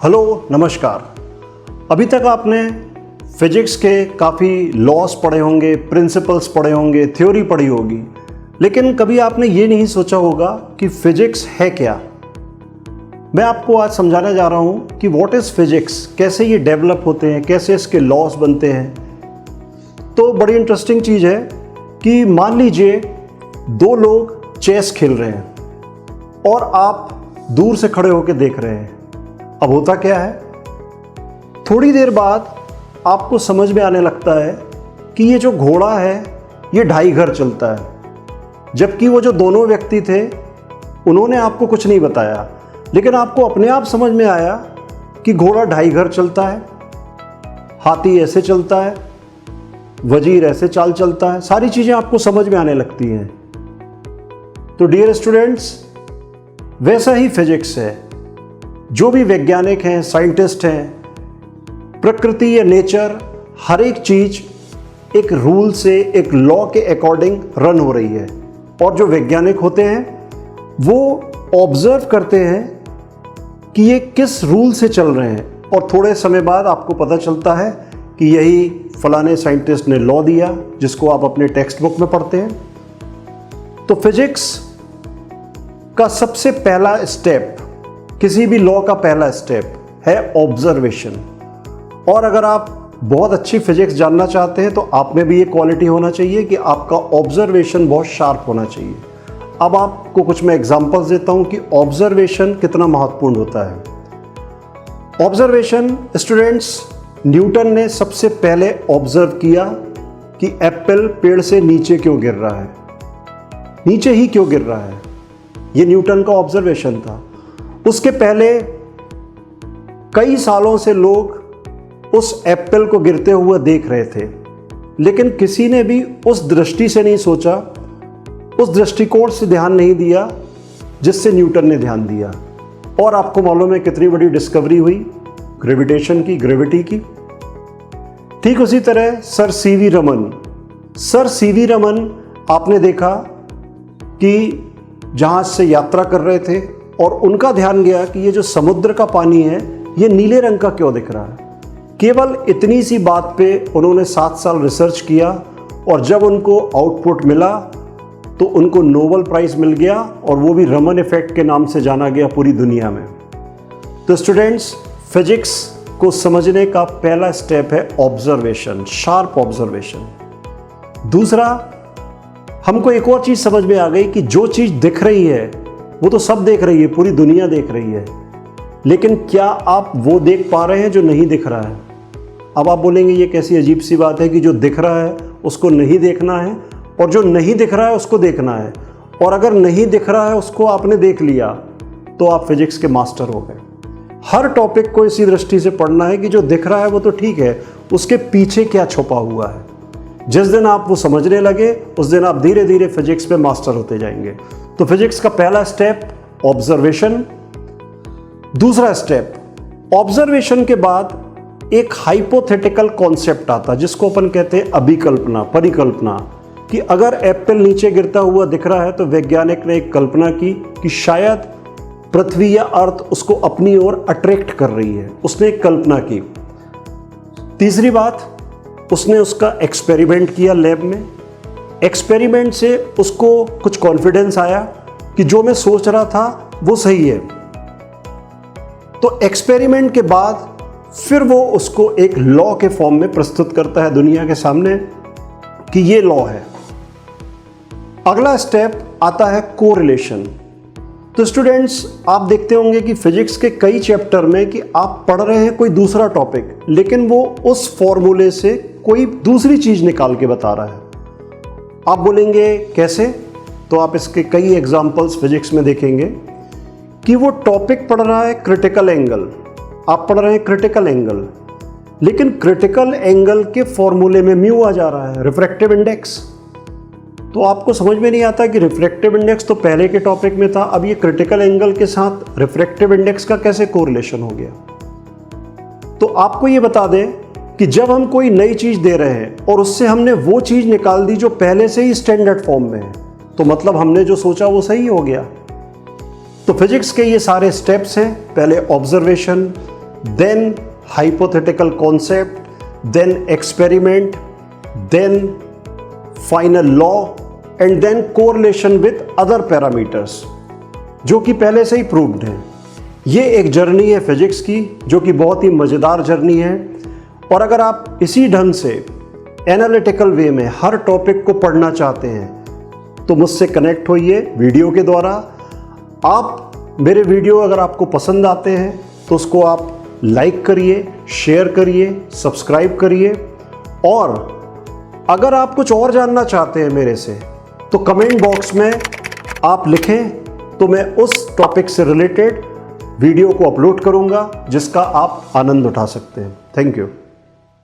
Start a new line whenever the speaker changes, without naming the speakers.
Hello नमस्कार। अभी तक आपने फिजिक्स के काफ़ी लॉस पढ़े होंगे, प्रिंसिपल्स पढ़े होंगे, थ्योरी पढ़ी होगी, लेकिन कभी आपने ये नहीं सोचा होगा कि फिजिक्स है क्या। मैं आपको आज समझाने जा रहा हूँ कि व्हाट इज़ फिजिक्स, कैसे ये डेवलप होते हैं, कैसे इसके लॉस बनते हैं। तो बड़ी इंटरेस्टिंग चीज़ है कि मान लीजिए दो लोग चेस खेल रहे हैं और आप दूर से खड़े होकर देख रहे हैं। अब होता क्या है, थोड़ी देर बाद आपको समझ में आने लगता है कि ये जो घोड़ा है ये 2.5 घर चलता है, जबकि वो जो दोनों व्यक्ति थे उन्होंने आपको कुछ नहीं बताया, लेकिन आपको अपने आप समझ में आया कि घोड़ा 2.5 घर चलता है, हाथी ऐसे चलता है, वजीर ऐसे चाल चलता है, सारी चीज़ें आपको समझ में आने लगती हैं। तो डियर स्टूडेंट्स, वैसा ही फिजिक्स है। जो भी वैज्ञानिक हैं, साइंटिस्ट हैं, प्रकृति या नेचर, हर एक चीज़ एक रूल से, एक लॉ के अकॉर्डिंग रन हो रही है। और जो वैज्ञानिक होते हैं वो ऑब्जर्व करते हैं कि ये किस रूल से चल रहे हैं, और थोड़े समय बाद आपको पता चलता है कि यही फलाने साइंटिस्ट ने लॉ दिया, जिसको आप अपने टेक्स्ट बुक में पढ़ते हैं। तो फिजिक्स का सबसे पहला स्टेप, किसी भी लॉ का पहला स्टेप है ऑब्जर्वेशन। और अगर आप बहुत अच्छी फिजिक्स जानना चाहते हैं तो आप में भी ये क्वालिटी होना चाहिए कि आपका ऑब्जर्वेशन बहुत शार्प होना चाहिए। अब आपको कुछ मैं एग्जांपल्स देता हूं कि ऑब्जर्वेशन कितना महत्वपूर्ण होता है। ऑब्जर्वेशन स्टूडेंट्स, न्यूटन ने सबसे पहले ऑब्जर्व किया कि एप्पल पेड़ से नीचे क्यों गिर रहा है, नीचे ही क्यों गिर रहा है। ये न्यूटन का ऑब्जर्वेशन था। उसके पहले कई सालों से लोग उस एप्पल को गिरते हुए देख रहे थे, लेकिन किसी ने भी उस दृष्टि से नहीं सोचा, उस दृष्टिकोण से ध्यान नहीं दिया जिससे न्यूटन ने ध्यान दिया। और आपको मालूम है कितनी बड़ी डिस्कवरी हुई ग्रेविटेशन की, ग्रेविटी की। ठीक उसी तरह सर सीवी रमन आपने देखा कि जहाज से यात्रा कर रहे थे और उनका ध्यान गया कि ये जो समुद्र का पानी है ये नीले रंग का क्यों दिख रहा है। केवल इतनी सी बात पे उन्होंने 7 साल रिसर्च किया, और जब उनको आउटपुट मिला तो उनको नोबेल प्राइज़ मिल गया, और वो भी रमन इफेक्ट के नाम से जाना गया पूरी दुनिया में। तो स्टूडेंट्स, फिजिक्स को समझने का पहला स्टेप है ऑब्जर्वेशन, शार्प ऑब्जर्वेशन। दूसरा, हमको एक और चीज़ समझ में आ गई कि जो चीज़ दिख रही है वो तो सब देख रही है, पूरी दुनिया देख रही है, लेकिन क्या आप वो देख पा रहे हैं जो नहीं दिख रहा है। अब आप बोलेंगे ये कैसी अजीब सी बात है कि जो दिख रहा है उसको नहीं देखना है, और जो नहीं दिख रहा है उसको देखना है। और अगर नहीं दिख रहा है उसको आपने देख लिया तो आप फिजिक्स के मास्टर हो गए। हर टॉपिक को इसी दृष्टि से पढ़ना है कि जो दिख रहा है वो तो ठीक है, उसके पीछे क्या छुपा हुआ है। जिस दिन आप वो समझने लगे उस दिन आप धीरे धीरे फिजिक्स में मास्टर होते जाएंगे। तो फिजिक्स का पहला स्टेप ऑब्जर्वेशन। दूसरा स्टेप, ऑब्जर्वेशन के बाद एक हाइपोथेटिकल कॉन्सेप्ट आता है जिसको अपन कहते हैं अभिकल्पना, परिकल्पना, कि अगर एप्पल नीचे गिरता हुआ दिख रहा है तो वैज्ञानिक ने एक कल्पना की कि शायद पृथ्वी या अर्थ उसको अपनी ओर अट्रैक्ट कर रही है। उसने एक कल्पना की। तीसरी बात, उसने उसका एक्सपेरिमेंट किया लैब में। एक्सपेरिमेंट से उसको कुछ कॉन्फिडेंस आया कि जो मैं सोच रहा था वो सही है। तो एक्सपेरिमेंट के बाद फिर वो उसको एक लॉ के फॉर्म में प्रस्तुत करता है दुनिया के सामने कि ये लॉ है। अगला स्टेप आता है कोरिलेशन। तो स्टूडेंट्स, आप देखते होंगे कि फिजिक्स के कई चैप्टर में कि आप पढ़ रहे हैं कोई दूसरा टॉपिक, लेकिन वो उस फॉर्मूले से कोई दूसरी चीज निकाल के बता रहा है। आप बोलेंगे कैसे, तो आप इसके कई एग्जांपल्स फिजिक्स में देखेंगे कि वो टॉपिक पढ़ रहा है क्रिटिकल एंगल, आप पढ़ रहे हैं क्रिटिकल एंगल, लेकिन क्रिटिकल एंगल के फॉर्मूले में म्यू आ जा रहा है, रिफ्रैक्टिव इंडेक्स। तो आपको समझ में नहीं आता कि रिफ्रैक्टिव इंडेक्स तो पहले के टॉपिक में था, अब ये क्रिटिकल एंगल के साथ रिफ्रैक्टिव इंडेक्स का कैसे कोरिलेशन हो गया। तो आपको ये बता दें कि जब हम कोई नई चीज़ दे रहे हैं और उससे हमने वो चीज़ निकाल दी जो पहले से ही स्टैंडर्ड फॉर्म में है, तो मतलब हमने जो सोचा वो सही हो गया। तो फिजिक्स के ये सारे स्टेप्स हैं, पहले observation, then hypothetical concept, then experiment, then final law and then correlation with other parameters, जो कि पहले से ही प्रूव्ड है। ये एक जर्नी है फिजिक्स की जो कि बहुत ही मज़ेदार जर्नी है। और अगर आप इसी ढंग से एनालिटिकल वे में हर टॉपिक को पढ़ना चाहते हैं तो मुझसे कनेक्ट होइए वीडियो के द्वारा। आप मेरे वीडियो अगर आपको पसंद आते हैं तो उसको आप लाइक करिए, शेयर करिए, सब्सक्राइब करिए। और अगर आप कुछ और जानना चाहते हैं मेरे से तो कमेंट बॉक्स में आप लिखें तो मैं उस टॉपिक से रिलेटेड वीडियो को अपलोड करूंगा जिसका आप आनंद उठा सकते हैं। Thank you.